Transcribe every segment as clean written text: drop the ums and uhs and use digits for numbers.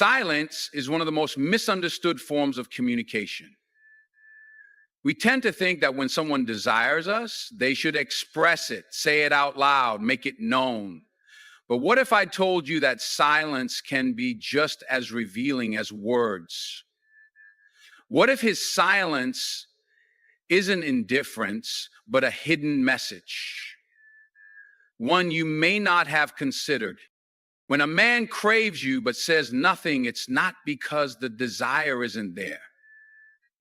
Silence is one of the most misunderstood forms of communication. We tend to think that when someone desires us, they should express it, say it out loud, make it known. But what if I told you that silence can be just as revealing as words? What if his silence isn't indifference, but a hidden message? One you may not have considered. When a man craves you but says nothing, it's not because the desire isn't there.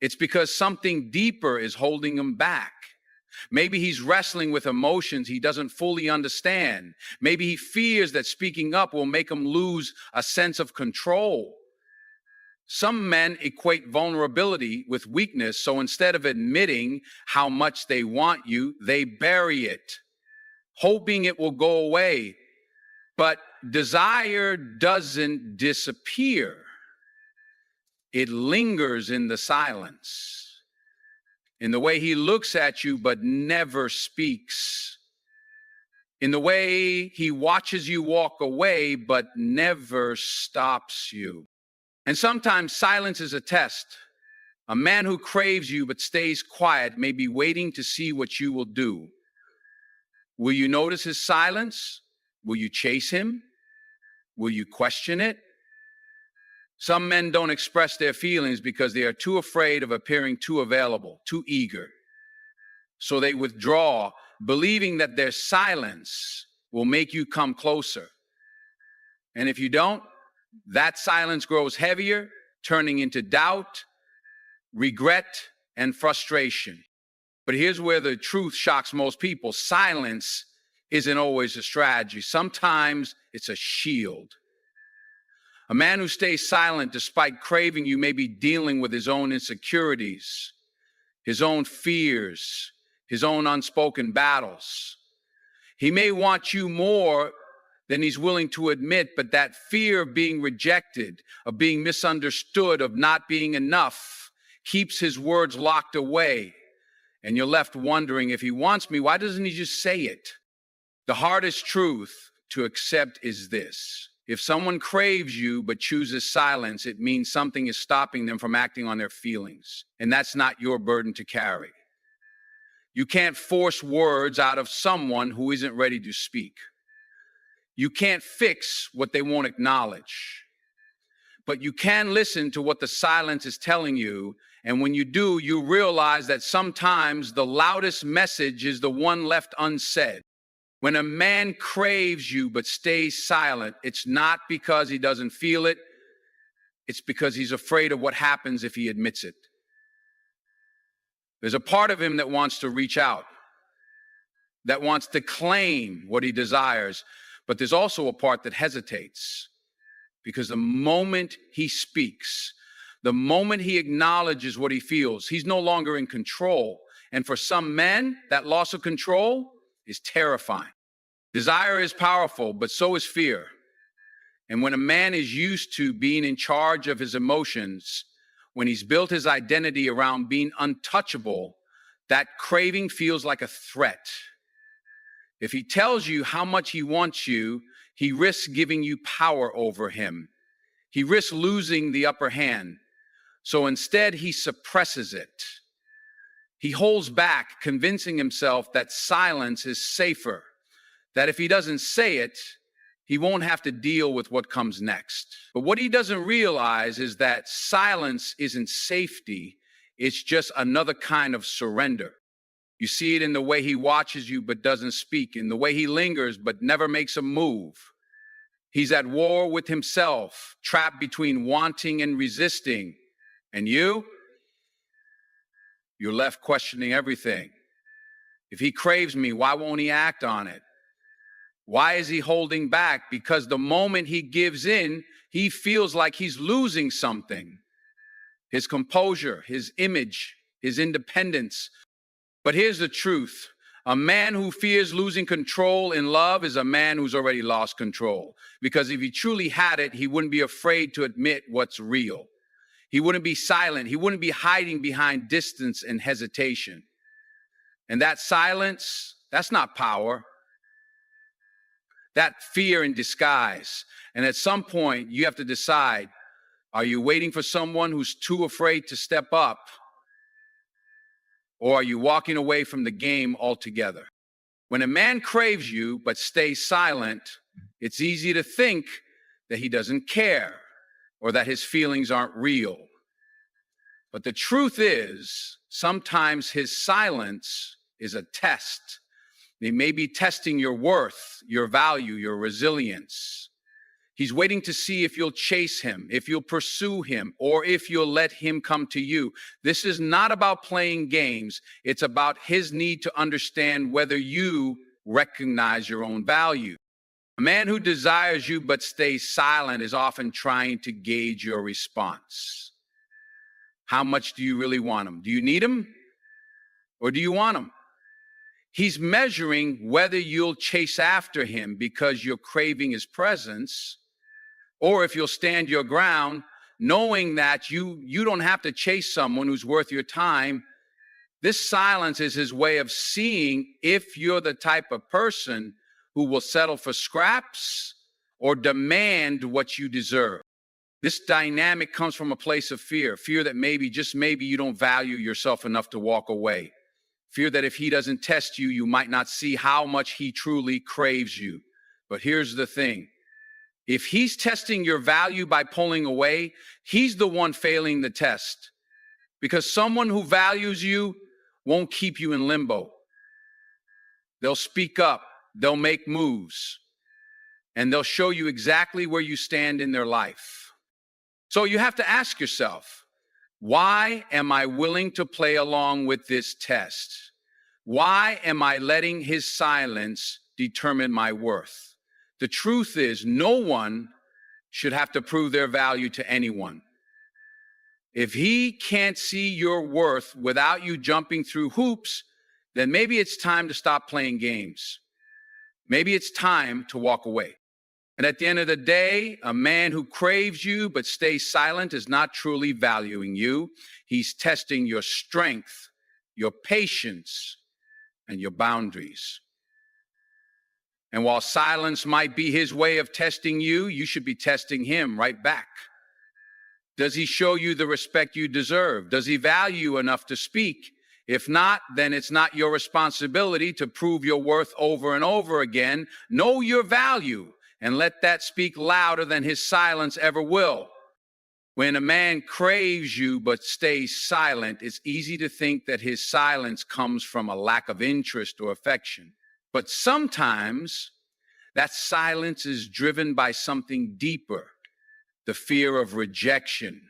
It's because something deeper is holding him back. Maybe he's wrestling with emotions he doesn't fully understand. Maybe he fears that speaking up will make him lose a sense of control. Some men equate vulnerability with weakness, so instead of admitting how much they want you, they bury it, hoping it will go away. But desire doesn't disappear. It lingers in the silence, in the way he looks at you but never speaks, in the way he watches you walk away but never stops you. And sometimes silence is a test. A man who craves you but stays quiet may be waiting to see what you will do. Will you notice his silence? Will you chase him? Will you question it? Some men don't express their feelings because they are too afraid of appearing too available, too eager. So they withdraw, believing that their silence will make you come closer. And if you don't, that silence grows heavier, turning into doubt, regret, and frustration. But here's where the truth shocks most people. Silence isn't always a strategy. Sometimes it's a shield. A man who stays silent despite craving you may be dealing with his own insecurities, his own fears, his own unspoken battles. He may want you more than he's willing to admit, but that fear of being rejected, of being misunderstood, of not being enough, keeps his words locked away. And you're left wondering, if he wants me, why doesn't he just say it? The hardest truth to accept is this. If someone craves you but chooses silence, it means something is stopping them from acting on their feelings. And that's not your burden to carry. You can't force words out of someone who isn't ready to speak. You can't fix what they won't acknowledge. But you can listen to what the silence is telling you. And when you do, you realize that sometimes the loudest message is the one left unsaid. When a man craves you but stays silent, it's not because he doesn't feel it. It's because he's afraid of what happens if he admits it. There's a part of him that wants to reach out, that wants to claim what he desires, but there's also a part that hesitates, because the moment he speaks, the moment he acknowledges what he feels, he's no longer in control. And for some men, that loss of control is terrifying. Desire is powerful, but so is fear. And when a man is used to being in charge of his emotions, when he's built his identity around being untouchable, that craving feels like a threat. If he tells you how much he wants you, he risks giving you power over him. He risks losing the upper hand. So instead, he suppresses it. He holds back, convincing himself that silence is safer, that if he doesn't say it, he won't have to deal with what comes next. But what he doesn't realize is that silence isn't safety, it's just another kind of surrender. You see it in the way he watches you but doesn't speak, in the way he lingers but never makes a move. He's at war with himself, trapped between wanting and resisting. And you're left questioning everything. If he craves me, why won't he act on it? Why is he holding back? Because the moment he gives in, he feels like he's losing something. His composure, his image, his independence. But here's the truth. A man who fears losing control in love is a man who's already lost control. Because if he truly had it, he wouldn't be afraid to admit what's real. He wouldn't be silent. He wouldn't be hiding behind distance and hesitation. And that silence, that's not power. That fear in disguise. And at some point, you have to decide, Are you waiting for someone who's too afraid to step up? Or are you walking away from the game altogether? When a man craves you but stays silent, it's easy to think that he doesn't care or that his feelings aren't real. But the truth is, sometimes his silence is a test. They may be testing your worth, your value, your resilience. He's waiting to see if you'll chase him, if you'll pursue him, or if you'll let him come to you. This is not about playing games. It's about his need to understand whether you recognize your own value. A man who desires you but stays silent is often trying to gauge your response. How much do you really want him? Do you need him? Or do you want him? He's measuring whether you'll chase after him because you're craving his presence, or if you'll stand your ground, knowing that you don't have to chase someone who's worth your time. This silence is his way of seeing if you're the type of person who will settle for scraps or demand what you deserve. This dynamic comes from a place of fear that maybe, just maybe, you don't value yourself enough to walk away. Fear that if he doesn't test you, you might not see how much he truly craves you. But here's the thing. If he's testing your value by pulling away, he's the one failing the test. Because someone who values you won't keep you in limbo. They'll speak up, they'll make moves, and they'll show you exactly where you stand in their life. So you have to ask yourself, why am I willing to play along with this test? Why am I letting his silence determine my worth? The truth is, no one should have to prove their value to anyone. If he can't see your worth without you jumping through hoops, then maybe it's time to stop playing games. Maybe it's time to walk away. And at the end of the day, a man who craves you but stays silent is not truly valuing you. He's testing your strength, your patience, and your boundaries. And while silence might be his way of testing you, you should be testing him right back. Does he show you the respect you deserve? Does he value you enough to speak? If not, then it's not your responsibility to prove your worth over and over again. Know your value and let that speak louder than his silence ever will. When a man craves you but stays silent, it's easy to think that his silence comes from a lack of interest or affection. But sometimes that silence is driven by something deeper, the fear of rejection.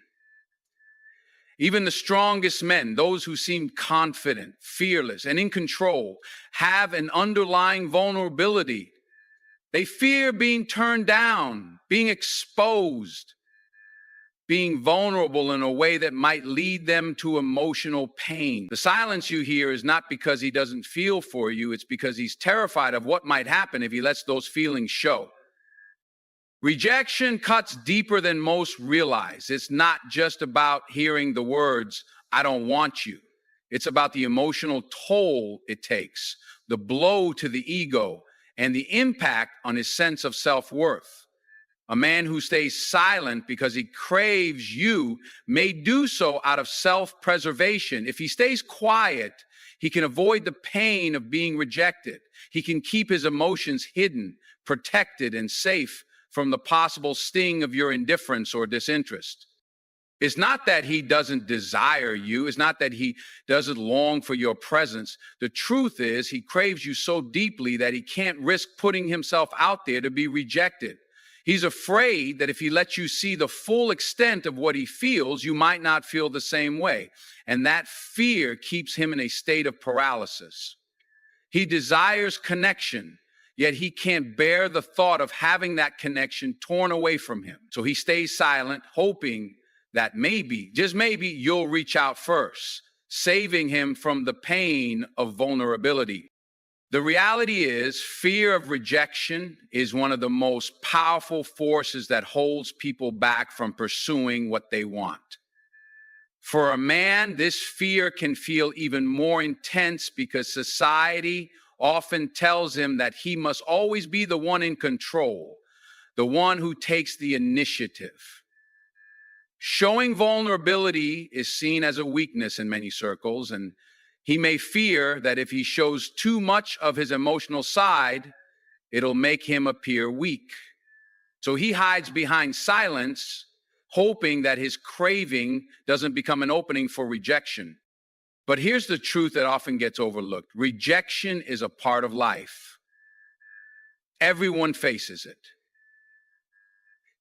Even the strongest men, those who seem confident, fearless, and in control, have an underlying vulnerability. They fear being turned down, being exposed, being vulnerable in a way that might lead them to emotional pain. The silence you hear is not because he doesn't feel for you, it's because he's terrified of what might happen if he lets those feelings show. Rejection cuts deeper than most realize. It's not just about hearing the words, "I don't want you." It's about the emotional toll it takes, the blow to the ego, and the impact on his sense of self-worth. A man who stays silent because he craves you may do so out of self-preservation. If he stays quiet, he can avoid the pain of being rejected. He can keep his emotions hidden, protected, and safe from the possible sting of your indifference or disinterest. It's not that he doesn't desire you. It's not that he doesn't long for your presence. The truth is, he craves you so deeply that he can't risk putting himself out there to be rejected. He's afraid that if he lets you see the full extent of what he feels, you might not feel the same way. And that fear keeps him in a state of paralysis. He desires connection, yet he can't bear the thought of having that connection torn away from him. So he stays silent, hoping that maybe, just maybe, you'll reach out first, saving him from the pain of vulnerability. The reality is, fear of rejection is one of the most powerful forces that holds people back from pursuing what they want. For a man, this fear can feel even more intense because society often tells him that he must always be the one in control, the one who takes the initiative. Showing vulnerability is seen as a weakness in many circles, and he may fear that if he shows too much of his emotional side, it'll make him appear weak. So he hides behind silence, hoping that his craving doesn't become an opening for rejection. But here's the truth that often gets overlooked. Rejection is a part of life. Everyone faces it.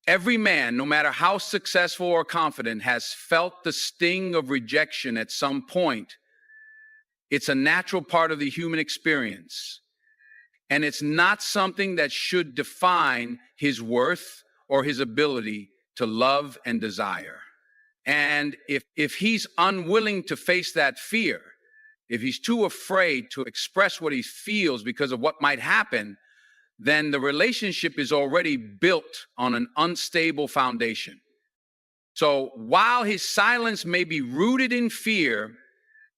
Every man, no matter how successful or confident, has felt the sting of rejection at some point. It's a natural part of the human experience. And it's not something that should define his worth or his ability to love and desire. And if he's unwilling to face that fear, if he's too afraid to express what he feels because of what might happen, then the relationship is already built on an unstable foundation. So while his silence may be rooted in fear,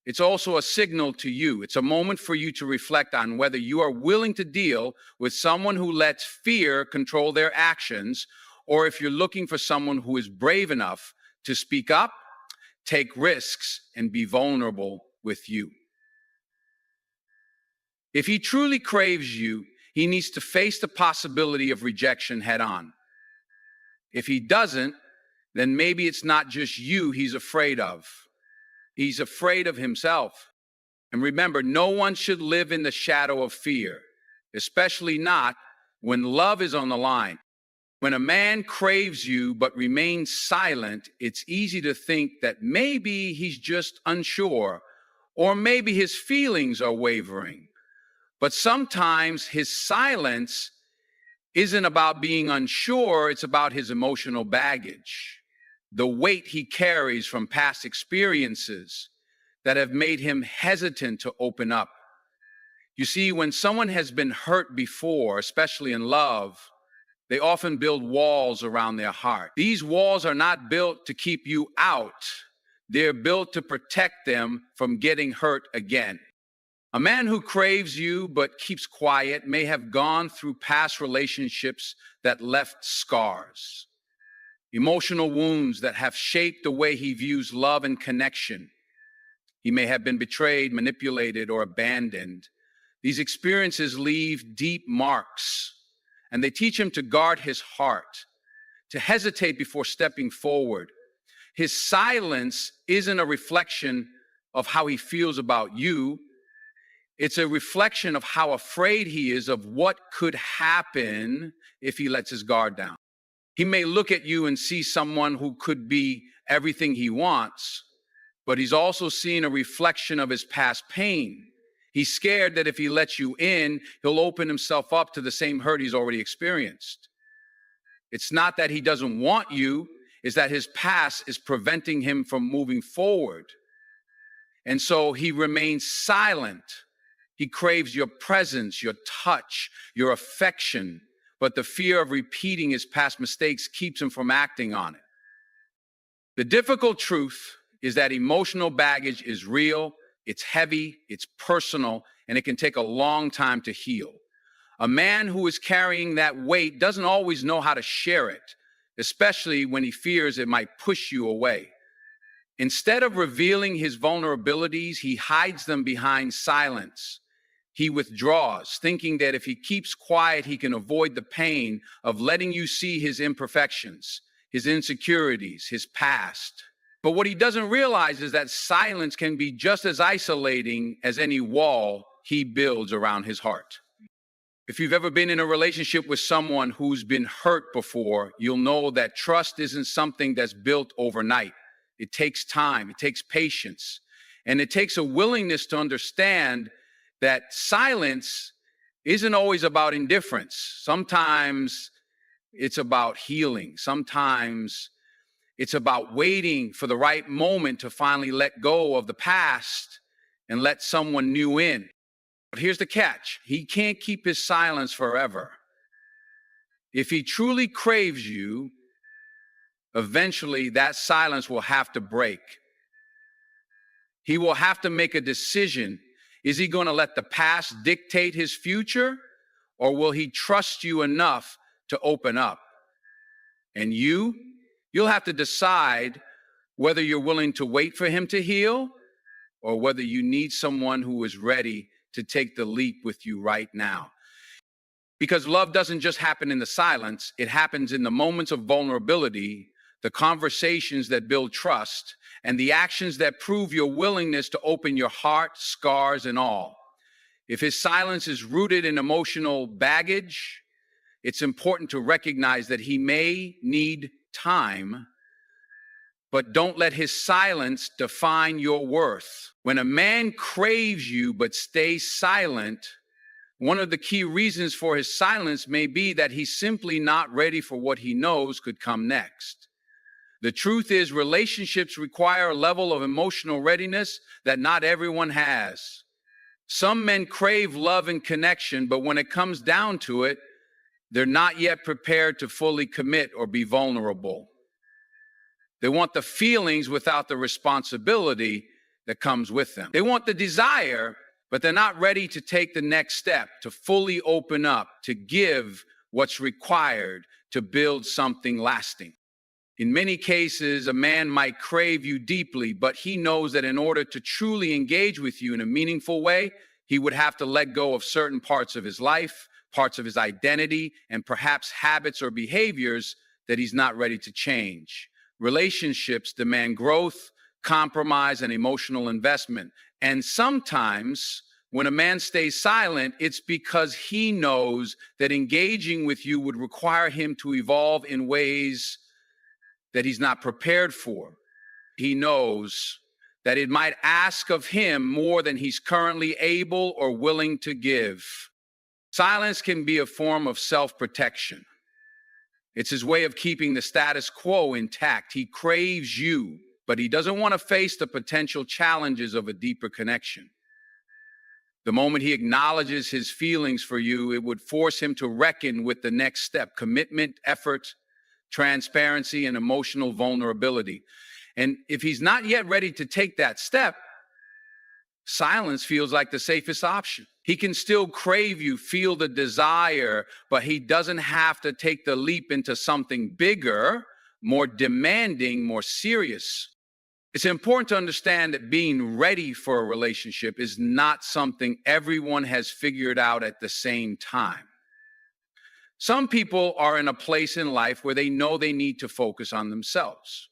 it's also a signal to you. It's a moment for you to reflect on whether you are willing to deal with someone who lets fear control their actions, or if you're looking for someone who is brave enough to speak up, take risks, and be vulnerable with you. If he truly craves you, he needs to face the possibility of rejection head on. If he doesn't, then maybe it's not just you he's afraid of. He's afraid of himself. And remember, no one should live in the shadow of fear, especially not when love is on the line. When a man craves you but remains silent, it's easy to think that maybe he's just unsure, or maybe his feelings are wavering. But sometimes his silence isn't about being unsure, it's about his emotional baggage, the weight he carries from past experiences that have made him hesitant to open up. You see, when someone has been hurt before, especially in love, they often build walls around their heart. These walls are not built to keep you out. They're built to protect them from getting hurt again. A man who craves you but keeps quiet may have gone through past relationships that left scars, emotional wounds that have shaped the way he views love and connection. He may have been betrayed, manipulated, or abandoned. These experiences leave deep marks, and they teach him to guard his heart, to hesitate before stepping forward. His silence isn't a reflection of how he feels about you. It's a reflection of how afraid he is of what could happen if he lets his guard down. He may look at you and see someone who could be everything he wants, but he's also seeing a reflection of his past pain. He's scared that if he lets you in, he'll open himself up to the same hurt he's already experienced. It's not that he doesn't want you, it's that his past is preventing him from moving forward. And so he remains silent. He craves your presence, your touch, your affection, but the fear of repeating his past mistakes keeps him from acting on it. The difficult truth is that emotional baggage is real, it's heavy, it's personal, and it can take a long time to heal. A man who is carrying that weight doesn't always know how to share it, especially when he fears it might push you away. Instead of revealing his vulnerabilities, he hides them behind silence. He withdraws, thinking that if he keeps quiet, he can avoid the pain of letting you see his imperfections, his insecurities, his past. But what he doesn't realize is that silence can be just as isolating as any wall he builds around his heart. If you've ever been in a relationship with someone who's been hurt before, you'll know that trust isn't something that's built overnight. It takes time, it takes patience, and it takes a willingness to understand that silence isn't always about indifference. Sometimes it's about healing. Sometimes it's about waiting for the right moment to finally let go of the past and let someone new in. But here's the catch. He can't keep his silence forever. If he truly craves you, eventually that silence will have to break. He will have to make a decision. Is he going to let the past dictate his future, or will he trust you enough to open up? And you'll have to decide whether you're willing to wait for him to heal or whether you need someone who is ready to take the leap with you right now. Because love doesn't just happen in the silence, it happens in the moments of vulnerability, the conversations that build trust, and the actions that prove your willingness to open your heart, scars, and all. If his silence is rooted in emotional baggage, it's important to recognize that he may need time, but don't let his silence define your worth. When a man craves you but stays silent, one of the key reasons for his silence may be that he's simply not ready for what he knows could come next. The truth is, relationships require a level of emotional readiness that not everyone has. Some men crave love and connection, but when it comes down to it, they're not yet prepared to fully commit or be vulnerable. They want the feelings without the responsibility that comes with them. They want the desire, but they're not ready to take the next step, to fully open up, to give what's required to build something lasting. In many cases, a man might crave you deeply, but he knows that in order to truly engage with you in a meaningful way, he would have to let go of certain parts of his life, parts of his identity, and perhaps habits or behaviors that he's not ready to change. Relationships demand growth, compromise, and emotional investment. And sometimes when a man stays silent, it's because he knows that engaging with you would require him to evolve in ways that he's not prepared for. He knows that it might ask of him more than he's currently able or willing to give. Silence can be a form of self-protection. It's his way of keeping the status quo intact. He craves you, but he doesn't want to face the potential challenges of a deeper connection. The moment he acknowledges his feelings for you, it would force him to reckon with the next step: commitment, effort, transparency, and emotional vulnerability. And if he's not yet ready to take that step, silence feels like the safest option. He can still crave you, feel the desire, but he doesn't have to take the leap into something bigger, more demanding, more serious. It's important to understand that being ready for a relationship is not something everyone has figured out at the same time. Some people are in a place in life where they know they need to focus on themselves,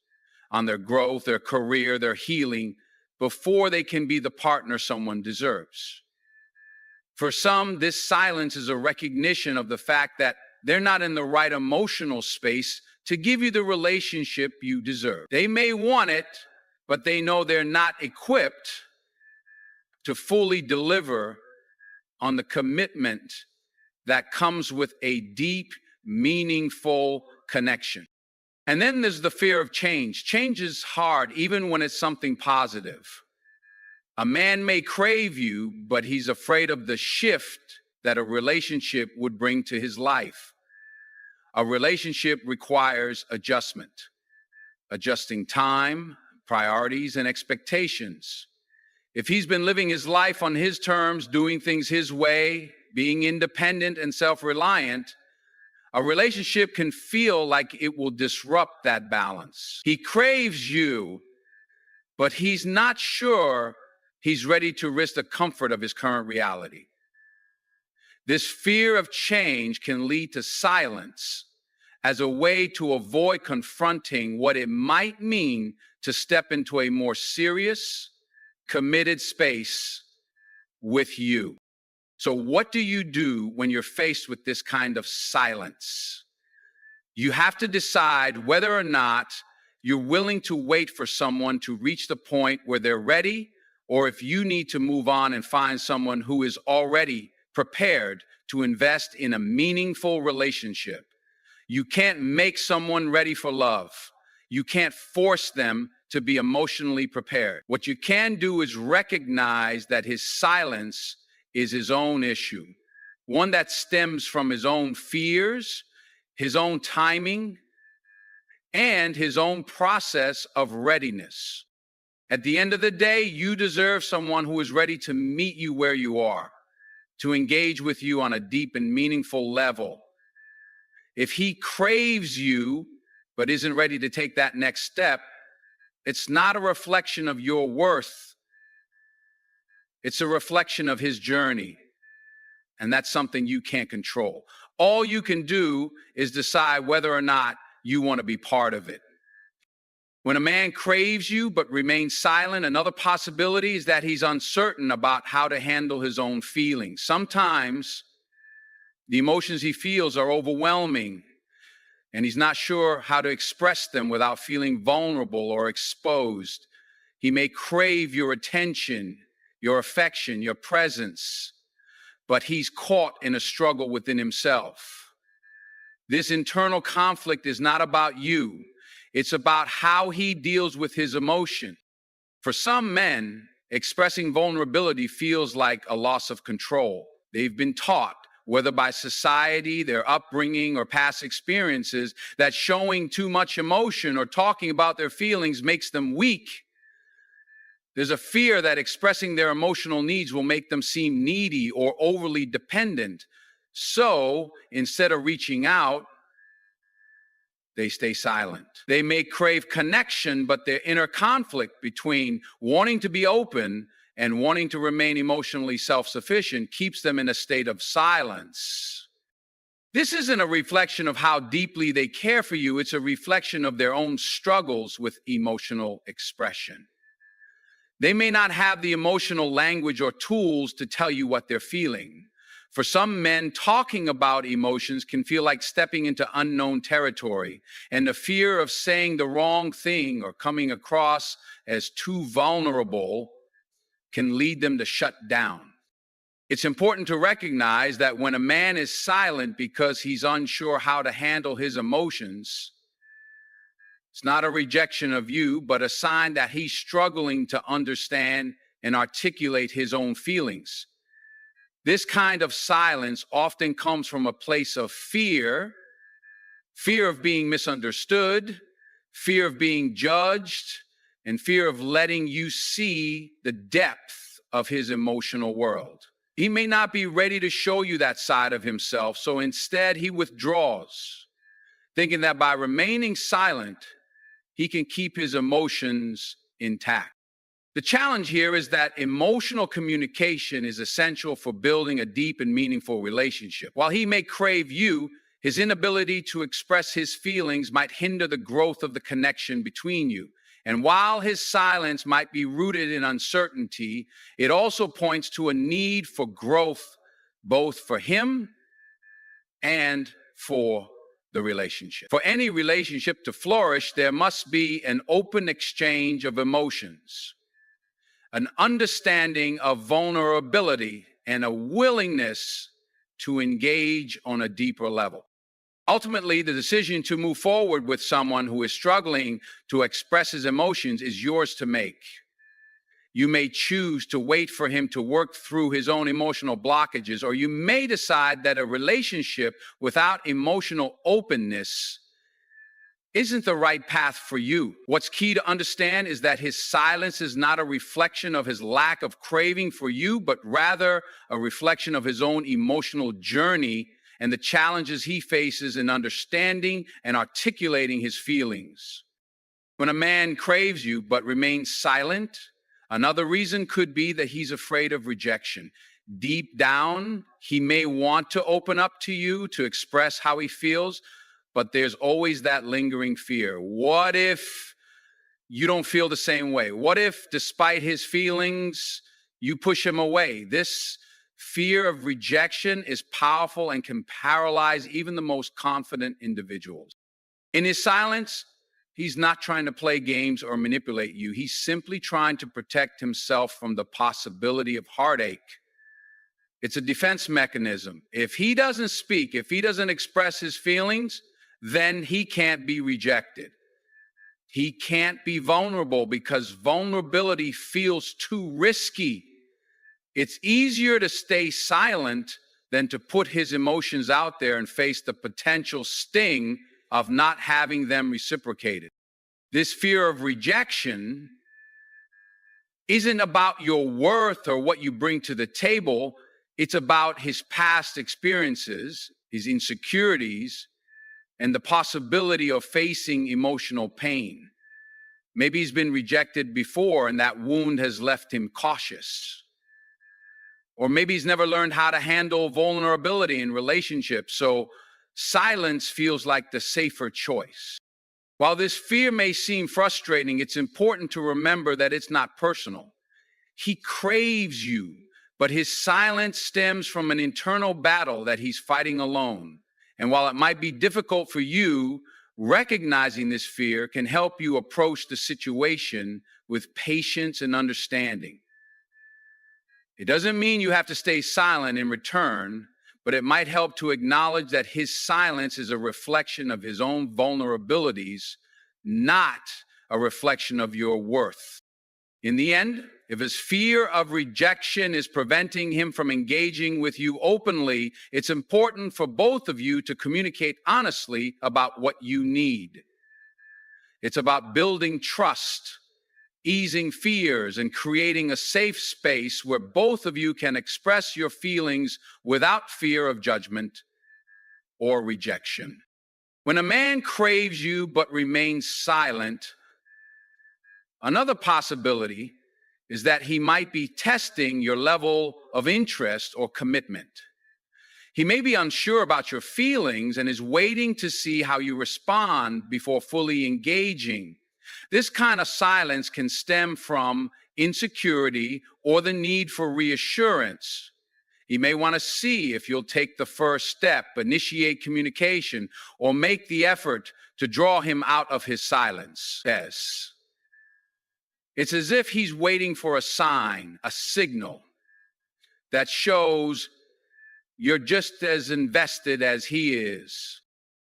on their growth, their career, their healing, before they can be the partner someone deserves. For some, this silence is a recognition of the fact that they're not in the right emotional space to give you the relationship you deserve. They may want it, but they know they're not equipped to fully deliver on the commitment that comes with a deep, meaningful connection. And then there's the fear of change. Change is hard, even when it's something positive. A man may crave you, but he's afraid of the shift that a relationship would bring to his life. A relationship requires adjustment, adjusting time, priorities, and expectations. If he's been living his life on his terms, doing things his way, being independent and self-reliant, a relationship can feel like it will disrupt that balance. He craves you, but he's not sure he's ready to risk the comfort of his current reality. This fear of change can lead to silence as a way to avoid confronting what it might mean to step into a more serious, committed space with you. So what do you do when you're faced with this kind of silence? You have to decide whether or not you're willing to wait for someone to reach the point where they're ready, or if you need to move on and find someone who is already prepared to invest in a meaningful relationship. You can't make someone ready for love. You can't force them to be emotionally prepared. What you can do is recognize that his silence is his own issue, one that stems from his own fears, his own timing, and his own process of readiness. At the end of the day, you deserve someone who is ready to meet you where you are, to engage with you on a deep and meaningful level. If he craves you, but isn't ready to take that next step, It's not a reflection of your worth. It's a reflection of his journey. And that's something you can't control. All you can do is decide whether or not you want to be part of it. When a man craves you but remains silent, another possibility is that he's uncertain about how to handle his own feelings. Sometimes the emotions he feels are overwhelming, and he's not sure how to express them without feeling vulnerable or exposed. He may crave your attention, your affection, your presence, but he's caught in a struggle within himself. This internal conflict is not about you. It's about how he deals with his emotion. For some men, expressing vulnerability feels like a loss of control. They've been taught, whether by society, their upbringing, or past experiences, that showing too much emotion or talking about their feelings makes them weak. There's a fear that expressing their emotional needs will make them seem needy or overly dependent. So, instead of reaching out, they stay silent. They may crave connection, but their inner conflict between wanting to be open and wanting to remain emotionally self-sufficient keeps them in a state of silence. This isn't a reflection of how deeply they care for you. It's a reflection of their own struggles with emotional expression. They may not have the emotional language or tools to tell you what they're feeling. For some men, talking about emotions can feel like stepping into unknown territory, and the fear of saying the wrong thing or coming across as too vulnerable can lead them to shut down. It's important to recognize that when a man is silent because he's unsure how to handle his emotions, it's not a rejection of you, but a sign that he's struggling to understand and articulate his own feelings. This kind of silence often comes from a place of fear of being misunderstood, fear of being judged, and fear of letting you see the depth of his emotional world. He may not be ready to show you that side of himself, so instead he withdraws, thinking that by remaining silent, he can keep his emotions intact. The challenge here is that emotional communication is essential for building a deep and meaningful relationship. While he may crave you, his inability to express his feelings might hinder the growth of the connection between you. And while his silence might be rooted in uncertainty, it also points to a need for growth, both for him and for the relationship. For any relationship to flourish, there must be an open exchange of emotions, an understanding of vulnerability, and a willingness to engage on a deeper level. Ultimately, the decision to move forward with someone who is struggling to express his emotions is yours to make. You may choose to wait for him to work through his own emotional blockages, or you may decide that a relationship without emotional openness isn't the right path for you. What's key to understand is that his silence is not a reflection of his lack of craving for you, but rather a reflection of his own emotional journey and the challenges he faces in understanding and articulating his feelings. When a man craves you but remains silent, another reason could be that he's afraid of rejection. Deep down, he may want to open up to you to express how he feels, but there's always that lingering fear. What if you don't feel the same way? What if, despite his feelings, you push him away? This fear of rejection is powerful and can paralyze even the most confident individuals. In his silence, he's not trying to play games or manipulate you. He's simply trying to protect himself from the possibility of heartache. It's a defense mechanism. If he doesn't speak, if he doesn't express his feelings, then he can't be rejected. He can't be vulnerable because vulnerability feels too risky. It's easier to stay silent than to put his emotions out there and face the potential sting of not having them reciprocated. This fear of rejection isn't about your worth or what you bring to the table. It's about his past experiences, his insecurities, and the possibility of facing emotional pain. Maybe he's been rejected before and that wound has left him cautious. Or maybe he's never learned how to handle vulnerability in relationships, so silence feels like the safer choice. While this fear may seem frustrating, it's important to remember that it's not personal. He craves you, but his silence stems from an internal battle that he's fighting alone. And while it might be difficult for you, recognizing this fear can help you approach the situation with patience and understanding. It doesn't mean you have to stay silent in return, but it might help to acknowledge that his silence is a reflection of his own vulnerabilities, not a reflection of your worth. In the end, if his fear of rejection is preventing him from engaging with you openly, it's important for both of you to communicate honestly about what you need. It's about building trust, easing fears, and creating a safe space where both of you can express your feelings without fear of judgment or rejection. When a man craves you but remains silent, another possibility is that he might be testing your level of interest or commitment. He may be unsure about your feelings and is waiting to see how you respond before fully engaging. This kind of silence can stem from insecurity or the need for reassurance. He may want to see if you'll take the first step, initiate communication, or make the effort to draw him out of his silence. Yes. It's as if he's waiting for a sign, a signal that shows you're just as invested as he is.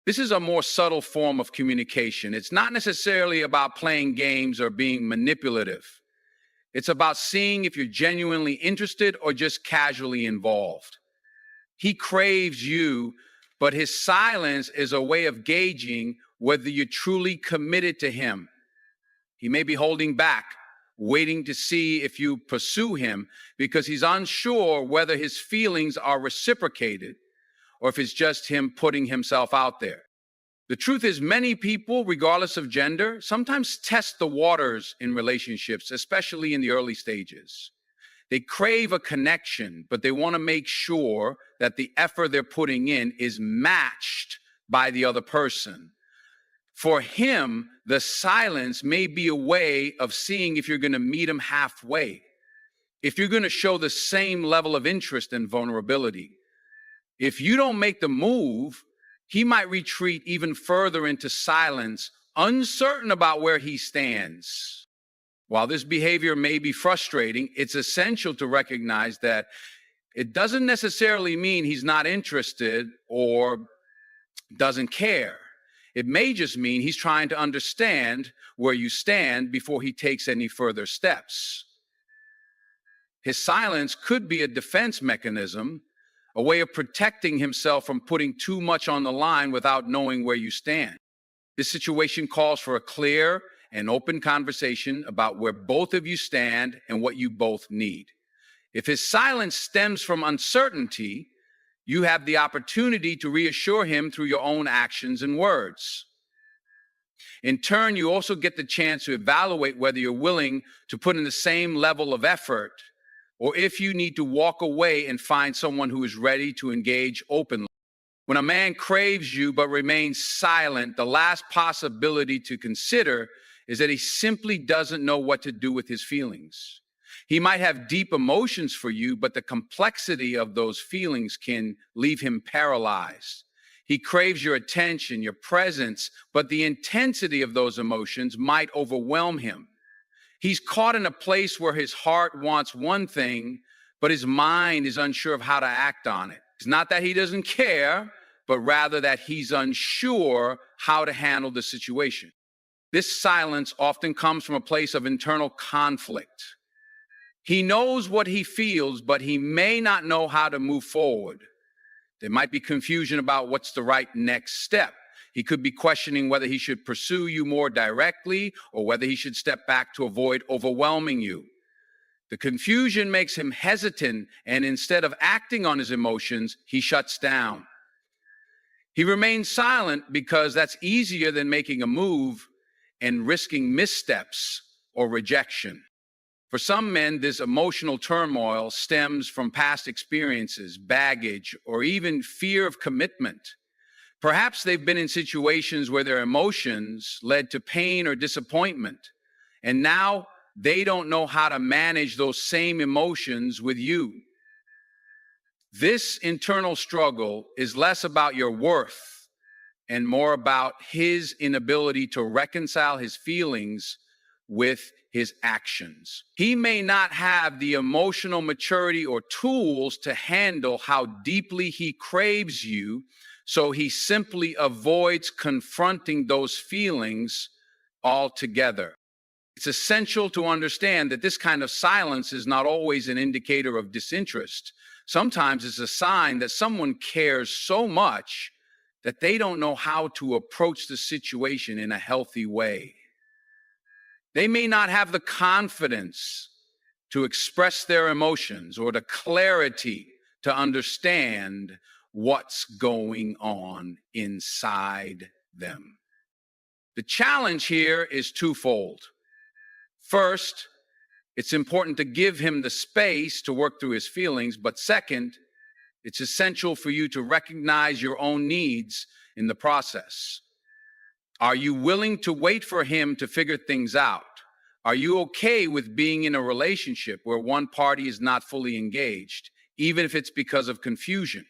This is a more subtle form of communication. It's not necessarily about playing games or being manipulative. It's about seeing if you're genuinely interested or just casually involved. He craves you, but his silence is a way of gauging whether you're truly committed to him. He may be holding back, waiting to see if you pursue him because he's unsure whether his feelings are reciprocated or if it's just him putting himself out there. The truth is, many people, regardless of gender, sometimes test the waters in relationships, especially in the early stages. They crave a connection, but they want to make sure that the effort they're putting in is matched by the other person. For him, the silence may be a way of seeing if you're going to meet him halfway, if you're going to show the same level of interest and vulnerability. If you don't make the move, he might retreat even further into silence, uncertain about where he stands. While this behavior may be frustrating, it's essential to recognize that it doesn't necessarily mean he's not interested or doesn't care. It may just mean he's trying to understand where you stand before he takes any further steps. His silence could be a defense mechanism, a way of protecting himself from putting too much on the line without knowing where you stand. This situation calls for a clear and open conversation about where both of you stand and what you both need. If his silence stems from uncertainty, you have the opportunity to reassure him through your own actions and words. In turn, you also get the chance to evaluate whether you're willing to put in the same level of effort, or if you need to walk away and find someone who is ready to engage openly. When a man craves you but remains silent, the last possibility to consider is that he simply doesn't know what to do with his feelings. He might have deep emotions for you, but the complexity of those feelings can leave him paralyzed. He craves your attention, your presence, but the intensity of those emotions might overwhelm him. He's caught in a place where his heart wants one thing, but his mind is unsure of how to act on it. It's not that he doesn't care, but rather that he's unsure how to handle the situation. This silence often comes from a place of internal conflict. He knows what he feels, but he may not know how to move forward. There might be confusion about what's the right next step. He could be questioning whether he should pursue you more directly or whether he should step back to avoid overwhelming you. The confusion makes him hesitant, and instead of acting on his emotions, he shuts down. He remains silent because that's easier than making a move, and risking missteps or rejection. For some men, this emotional turmoil stems from past experiences, baggage, or even fear of commitment. Perhaps they've been in situations where their emotions led to pain or disappointment, and now they don't know how to manage those same emotions with you. This internal struggle is less about your worth and more about his inability to reconcile his feelings with his actions. He may not have the emotional maturity or tools to handle how deeply he craves you, so he simply avoids confronting those feelings altogether. It's essential to understand that this kind of silence is not always an indicator of disinterest. Sometimes it's a sign that someone cares so much that they don't know how to approach the situation in a healthy way. They may not have the confidence to express their emotions or the clarity to understand what's going on inside them. The challenge here is twofold. First, it's important to give him the space to work through his feelings, but second, it's essential for you to recognize your own needs in the process. Are you willing to wait for him to figure things out? Are you okay with being in a relationship where one party is not fully engaged, even if it's because of confusion?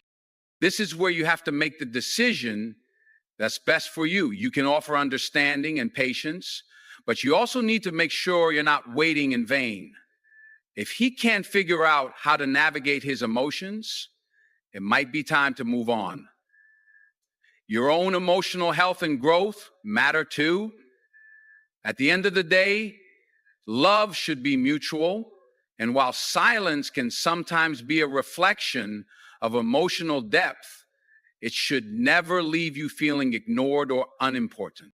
This is where you have to make the decision that's best for you. You can offer understanding and patience, but you also need to make sure you're not waiting in vain. If he can't figure out how to navigate his emotions, it might be time to move on. Your own emotional health and growth matter too. At the end of the day, love should be mutual, and while silence can sometimes be a reflection of emotional depth, it should never leave you feeling ignored or unimportant.